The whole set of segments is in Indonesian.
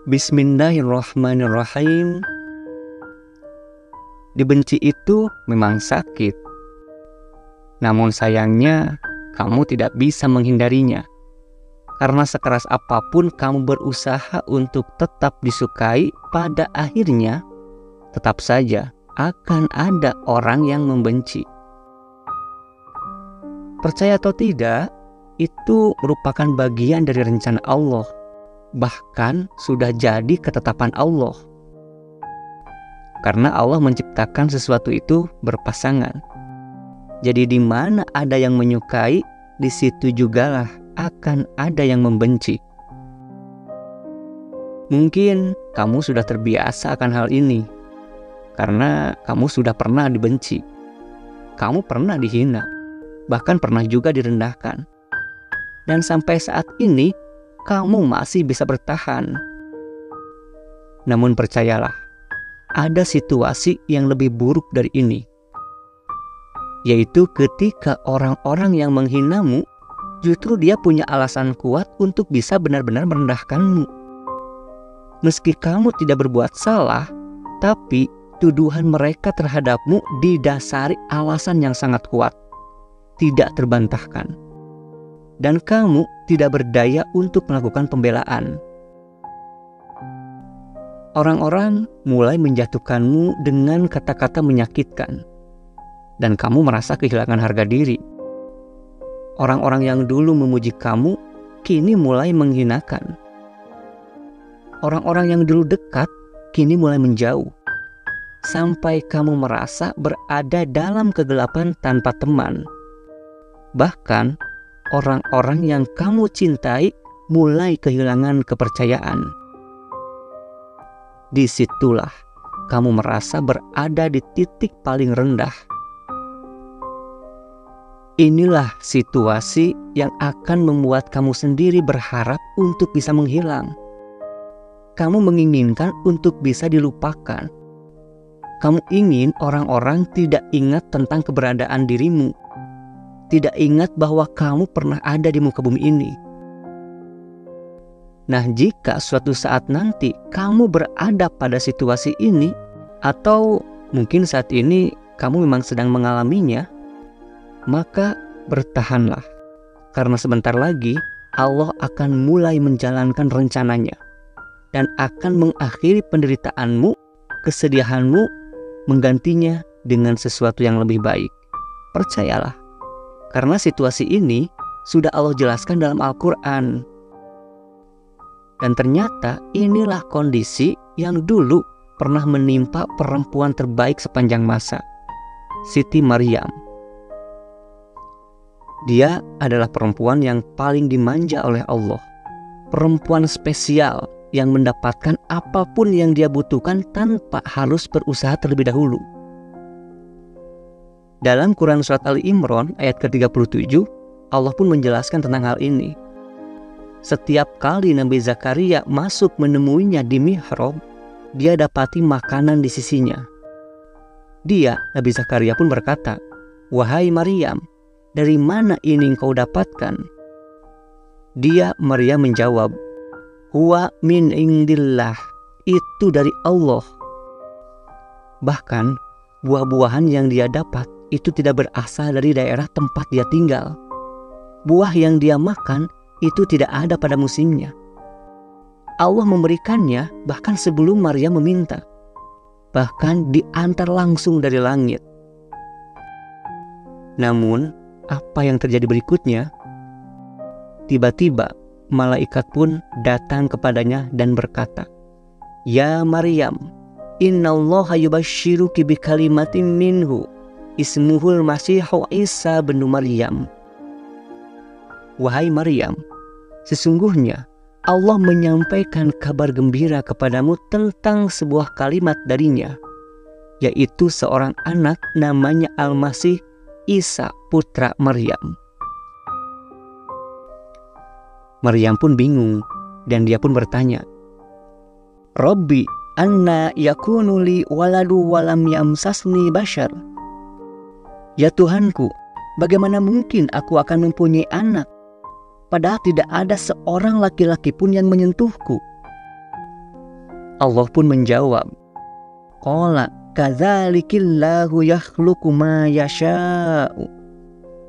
Bismillahirrahmanirrahim. Dibenci itu memang sakit. Namun sayangnya kamu tidak bisa menghindarinya. Karena sekeras apapun kamu berusaha untuk tetap disukai, pada akhirnya tetap saja akan ada orang yang membenci. Percaya atau tidak, itu merupakan bagian dari rencana Allah. Bahkan sudah jadi ketetapan Allah. Karena Allah menciptakan sesuatu itu berpasangan. Jadi di mana ada yang menyukai, di situ jugalah akan ada yang membenci. Mungkin kamu sudah terbiasa akan hal ini. Karena kamu sudah pernah dibenci. Kamu pernah dihina. Bahkan pernah juga direndahkan. Dan sampai saat ini, kamu masih bisa bertahan. Namun percayalah, ada situasi yang lebih buruk dari ini. Yaitu ketika orang-orang yang menghinamu, justru dia punya alasan kuat untuk bisa benar-benar merendahkanmu. Meski kamu tidak berbuat salah, tapi tuduhan mereka terhadapmu didasari alasan yang sangat kuat, tidak terbantahkan. Dan kamu tidak berdaya untuk melakukan pembelaan. Orang-orang mulai menjatuhkanmu dengan kata-kata menyakitkan. Dan kamu merasa kehilangan harga diri. Orang-orang yang dulu memuji kamu, kini mulai menghinakan. Orang-orang yang dulu dekat, kini mulai menjauh. Sampai kamu merasa berada dalam kegelapan tanpa teman. Bahkan, orang-orang yang kamu cintai mulai kehilangan kepercayaan. Disitulah kamu merasa berada di titik paling rendah. Inilah situasi yang akan membuat kamu sendiri berharap untuk bisa menghilang. Kamu menginginkan untuk bisa dilupakan. Kamu ingin orang-orang tidak ingat tentang keberadaan dirimu. Tidak ingat bahwa kamu pernah ada di muka bumi ini. Nah, jika suatu saat nanti kamu berada pada situasi ini, atau mungkin saat ini kamu memang sedang mengalaminya, maka bertahanlah. Karena sebentar lagi Allah akan mulai menjalankan rencananya dan akan mengakhiri penderitaanmu, kesedihanmu, menggantinya dengan sesuatu yang lebih baik. Percayalah. Karena situasi ini sudah Allah jelaskan dalam Al-Quran. Dan ternyata inilah kondisi yang dulu pernah menimpa perempuan terbaik sepanjang masa, Siti Maryam. Dia adalah perempuan yang paling dimanja oleh Allah. Perempuan spesial yang mendapatkan apapun yang dia butuhkan tanpa harus berusaha terlebih dahulu. Dalam Quran Surat Ali Imran ayat ke-37, Allah pun menjelaskan tentang hal ini. Setiap kali Nabi Zakaria masuk menemuinya di mihrab, dia dapati makanan di sisinya. Dia, Nabi Zakaria pun berkata, "Wahai Maryam, dari mana ini engkau dapatkan?" Dia, Maryam, menjawab, "Huwa min indillah," itu dari Allah. Bahkan, buah-buahan yang dia dapat itu tidak berasal dari daerah tempat dia tinggal. Buah yang dia makan itu tidak ada pada musimnya. Allah memberikannya bahkan sebelum Maryam meminta. Bahkan diantar langsung dari langit. Namun, apa yang terjadi berikutnya? Tiba-tiba, malaikat pun datang kepadanya dan berkata, "Ya Maryam, innallaha yubashshiruki bikalimatin minhu, ismuhul Masihu Isa bin Maryam." Wahai Maryam, sesungguhnya Allah menyampaikan kabar gembira kepadamu tentang sebuah kalimat darinya, yaitu seorang anak namanya Al-Masih Isa putra Maryam. Maryam pun bingung dan dia pun bertanya, "Rabbi, anna yakunu li waladu walam yamsasni bashar?" Ya Tuhanku, bagaimana mungkin aku akan mempunyai anak, padahal tidak ada seorang laki-laki pun yang menyentuhku? Allah pun menjawab, qala kadzalikillahu yakhluqu ma yasha'u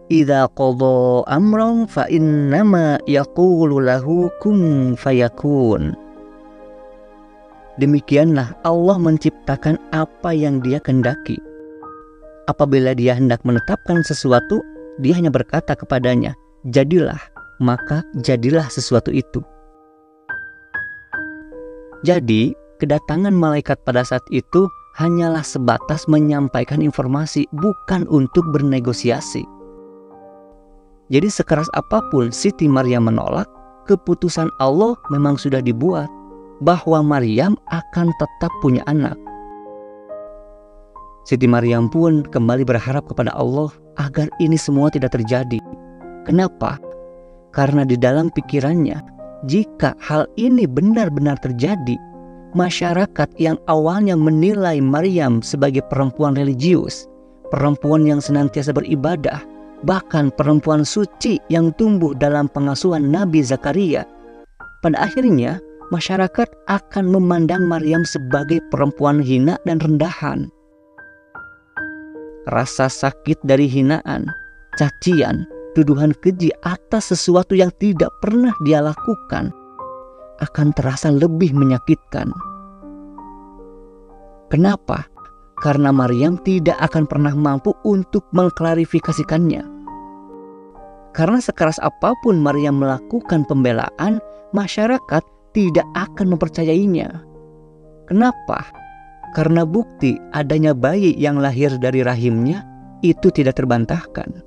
idza qada amran fa innama yaqulu lahu kun fayakun. Demikianlah Allah menciptakan apa yang Dia kehendaki. Apabila Dia hendak menetapkan sesuatu, Dia hanya berkata kepadanya, jadilah, maka jadilah sesuatu itu. Jadi, kedatangan malaikat pada saat itu hanyalah sebatas menyampaikan informasi, bukan untuk bernegosiasi. Jadi sekeras apapun Siti Maryam menolak, keputusan Allah memang sudah dibuat bahwa Maryam akan tetap punya anak. Siti Maryam pun kembali berharap kepada Allah agar ini semua tidak terjadi. Kenapa? Karena di dalam pikirannya, jika hal ini benar-benar terjadi, masyarakat yang awalnya menilai Maryam sebagai perempuan religius, perempuan yang senantiasa beribadah, bahkan perempuan suci yang tumbuh dalam pengasuhan Nabi Zakaria, pada akhirnya masyarakat akan memandang Maryam sebagai perempuan hina dan rendahan. Rasa sakit dari hinaan, cacian, tuduhan keji atas sesuatu yang tidak pernah dia lakukan akan terasa lebih menyakitkan. Kenapa? Karena Maryam tidak akan pernah mampu untuk mengklarifikasikannya. Karena sekeras apapun Maryam melakukan pembelaan, masyarakat tidak akan mempercayainya. Kenapa? Karena bukti adanya bayi yang lahir dari rahimnya itu tidak terbantahkan.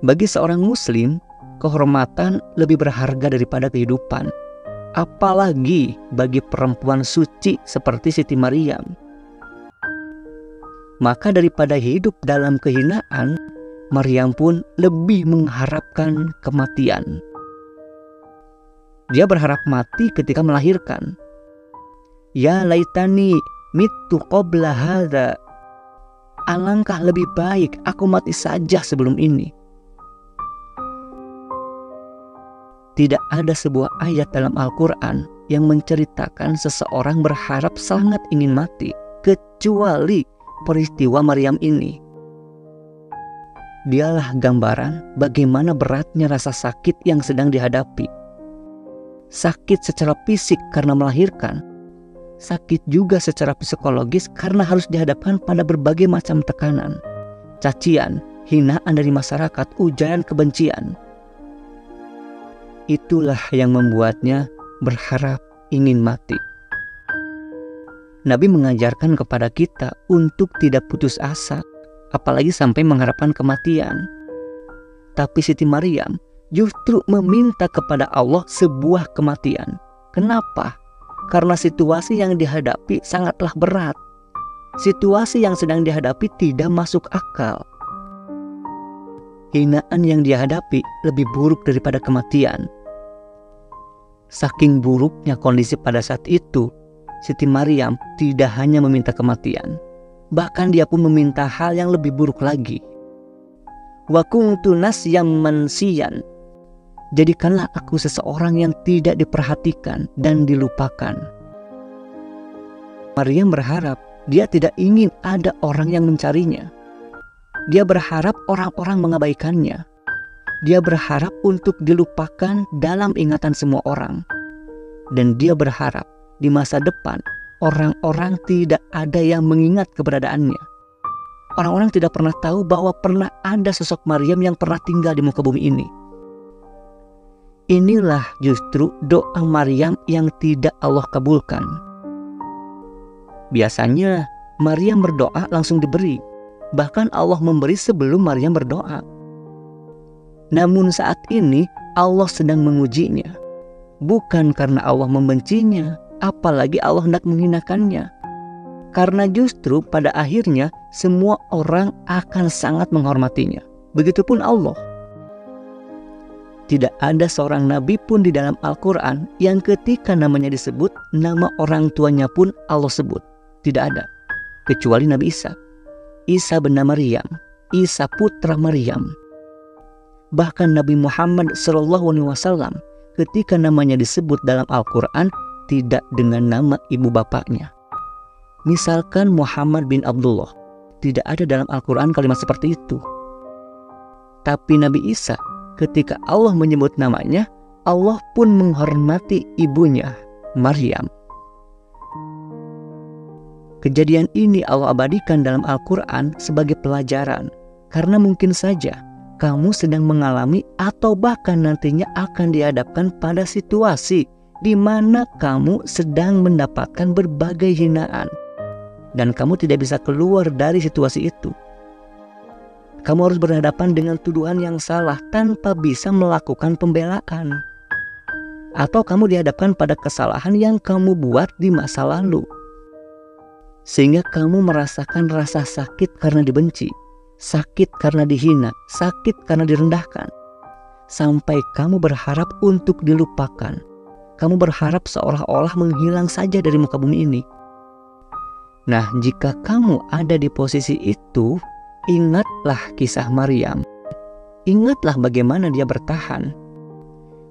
Bagi seorang muslim, kehormatan lebih berharga daripada kehidupan. Apalagi bagi perempuan suci seperti Siti Maryam. Maka daripada hidup dalam kehinaan, Maryam pun lebih mengharapkan kematian. Dia berharap mati ketika melahirkan. Ya laitani mittu qabla hadza. Alangkah lebih baik aku mati saja sebelum ini. Tidak ada sebuah ayat dalam Al-Quran yang menceritakan seseorang berharap sangat ingin mati, kecuali peristiwa Maryam ini. Dialah gambaran bagaimana beratnya rasa sakit yang sedang dihadapi. Sakit secara fisik karena melahirkan, sakit juga secara psikologis karena harus dihadapkan pada berbagai macam tekanan, cacian, hinaan dari masyarakat, ujaran kebencian. Itulah yang membuatnya berharap ingin mati. Nabi mengajarkan kepada kita untuk tidak putus asa, apalagi sampai mengharapkan kematian. Tapi Siti Maryam justru meminta kepada Allah sebuah kematian. Kenapa? Karena situasi yang dihadapi sangatlah berat. Situasi yang sedang dihadapi tidak masuk akal. Hinaan yang dihadapi lebih buruk daripada kematian. Saking buruknya kondisi pada saat itu, Siti Maryam tidak hanya meminta kematian, bahkan dia pun meminta hal yang lebih buruk lagi. Wa kuntu nasyan mansiyan. Jadikanlah aku seseorang yang tidak diperhatikan dan dilupakan. Maryam berharap dia tidak ingin ada orang yang mencarinya. Dia berharap orang-orang mengabaikannya. Dia berharap untuk dilupakan dalam ingatan semua orang. Dan dia berharap di masa depan orang-orang tidak ada yang mengingat keberadaannya. Orang-orang tidak pernah tahu bahwa pernah ada sosok Maryam yang pernah tinggal di muka bumi ini. Inilah justru doa Maryam yang tidak Allah kabulkan. Biasanya Maryam berdoa langsung diberi. Bahkan Allah memberi sebelum Maryam berdoa. Namun saat ini Allah sedang mengujinya. Bukan karena Allah membencinya, apalagi Allah hendak menghinakannya. Karena justru pada akhirnya semua orang akan sangat menghormatinya. Begitupun Allah. Tidak ada seorang nabi pun di dalam Al-Quran yang ketika namanya disebut, nama orang tuanya pun Allah sebut. Tidak ada. Kecuali Nabi Isa. Isa bin Maryam, Isa putra Maryam. Bahkan Nabi Muhammad SAW ketika namanya disebut dalam Al-Quran tidak dengan nama ibu bapaknya. Misalkan Muhammad bin Abdullah, tidak ada dalam Al-Quran kalimat seperti itu. Tapi Nabi Isa, ketika Allah menyebut namanya, Allah pun menghormati ibunya, Maryam. Kejadian ini Allah abadikan dalam Al-Quran sebagai pelajaran, karena mungkin saja kamu sedang mengalami atau bahkan nantinya akan dihadapkan pada situasi di mana kamu sedang mendapatkan berbagai hinaan dan kamu tidak bisa keluar dari situasi itu. Kamu harus berhadapan dengan tuduhan yang salah tanpa bisa melakukan pembelaan. Atau kamu dihadapkan pada kesalahan yang kamu buat di masa lalu, sehingga kamu merasakan rasa sakit karena dibenci, sakit karena dihina, sakit karena direndahkan, sampai kamu berharap untuk dilupakan. Kamu berharap seolah-olah menghilang saja dari muka bumi ini. Nah, jika kamu ada di posisi itu, ingatlah kisah Maryam. Ingatlah bagaimana dia bertahan.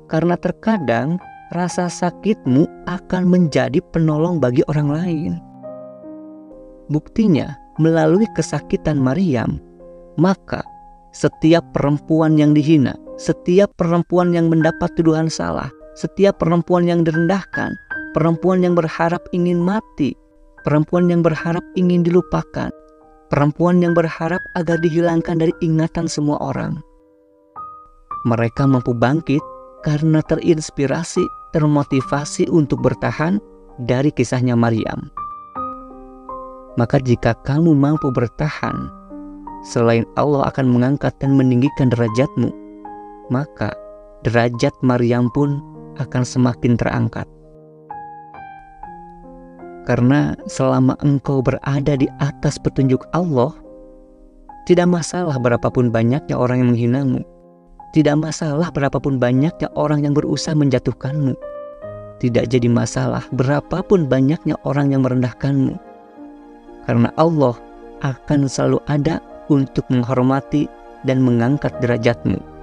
Karena terkadang rasa sakitmu akan menjadi penolong bagi orang lain. Buktinya, melalui kesakitan Maryam, maka setiap perempuan yang dihina, setiap perempuan yang mendapat tuduhan salah, setiap perempuan yang direndahkan, perempuan yang berharap ingin mati, perempuan yang berharap ingin dilupakan, perempuan yang berharap agar dihilangkan dari ingatan semua orang, mereka mampu bangkit karena terinspirasi, termotivasi untuk bertahan dari kisahnya Maryam. Maka jika kamu mampu bertahan, selain Allah akan mengangkat dan meninggikan derajatmu, maka derajat Maryam pun akan semakin terangkat. Karena selama engkau berada di atas petunjuk Allah, tidak masalah berapapun banyaknya orang yang menghinamu, tidak masalah berapapun banyaknya orang yang berusaha menjatuhkanmu, tidak jadi masalah berapapun banyaknya orang yang merendahkanmu, karena Allah akan selalu ada untuk menghormati dan mengangkat derajatmu.